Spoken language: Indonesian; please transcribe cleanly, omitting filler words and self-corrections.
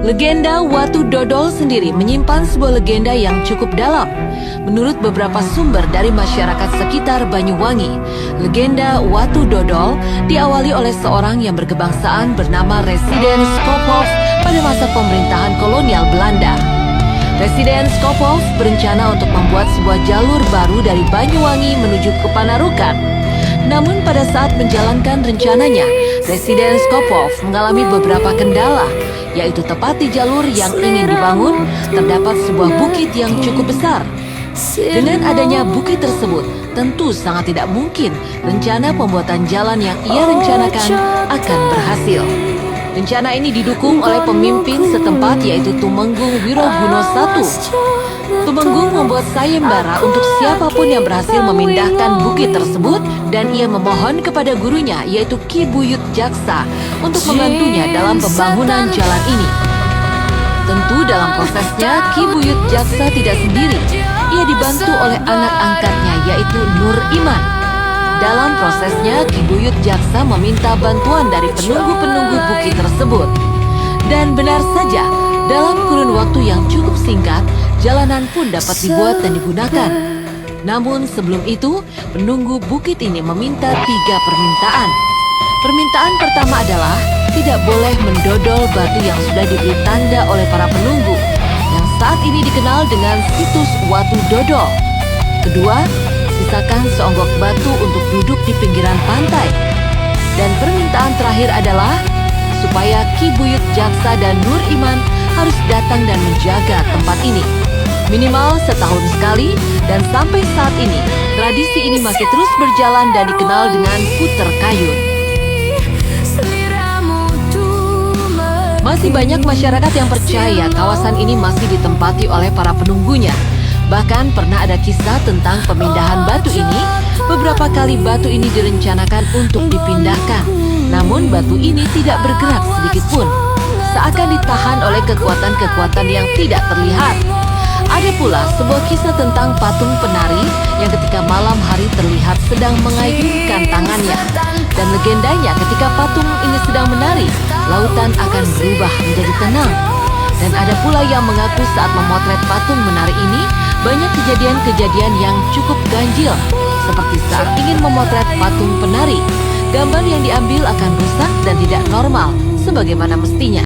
Legenda Watu Dodol sendiri menyimpan sebuah legenda yang cukup dalam. Menurut beberapa sumber dari masyarakat sekitar Banyuwangi, legenda Watu Dodol diawali oleh seorang yang berkebangsaan bernama Residen Schouwhof pada masa pemerintahan kolonial Belanda. Residen Schouwhof berencana untuk membuat sebuah jalur baru dari Banyuwangi menuju ke Panarukan. Namun pada saat menjalankan rencananya, Residen Schouwhof mengalami beberapa kendala, yaitu tepat di jalur yang ingin dibangun, terdapat sebuah bukit yang cukup besar. Dengan adanya bukit tersebut, tentu sangat tidak mungkin rencana pembuatan jalan yang ia rencanakan akan berhasil. Rencana ini didukung oleh pemimpin setempat yaitu Tumenggung Wiroguno I. Tumenggung membuat sayembara untuk siapapun yang berhasil memindahkan bukit tersebut dan ia memohon kepada gurunya yaitu Ki Buyut Jaksa untuk membantunya dalam pembangunan jalan ini. Tentu dalam prosesnya Ki Buyut Jaksa tidak sendiri. Ia dibantu oleh anak angkatnya yaitu Nur Iman. Dalam prosesnya Ki Buyut Jaksa meminta bantuan dari penunggu-penunggu bukit tersebut. Dan benar saja, dalam kurun waktu yang cukup singkat, jalanan pun dapat dibuat dan digunakan. Namun sebelum itu, penunggu bukit ini meminta 3 permintaan. Permintaan pertama adalah tidak boleh mendodol batu yang sudah diberi tanda oleh para penunggu, yang saat ini dikenal dengan situs Watu Dodol. Kedua, sisakan seonggok batu untuk duduk di pinggiran pantai. Dan permintaan terakhir adalah supaya Ki Buyut Jaksa dan Nur Iman harus datang dan menjaga tempat ini. Minimal setahun sekali, dan sampai saat ini, tradisi ini masih terus berjalan dan dikenal dengan Puter Kayun. Masih banyak masyarakat yang percaya kawasan ini masih ditempati oleh para penunggunya. Bahkan pernah ada kisah tentang pemindahan batu ini. Beberapa kali batu ini direncanakan untuk dipindahkan. Namun batu ini tidak bergerak sedikit pun. Seakan ditahan oleh kekuatan-kekuatan yang tidak terlihat. Ada pula sebuah kisah tentang patung penari yang ketika malam hari terlihat sedang mengayunkan tangannya. Dan legendanya ketika patung ini sedang menari, lautan akan berubah menjadi tenang. Dan ada pula yang mengaku saat memotret patung menari ini, banyak kejadian-kejadian yang cukup ganjil. Seperti saat ingin memotret patung penari, gambar yang diambil akan rusak dan tidak normal sebagaimana mestinya.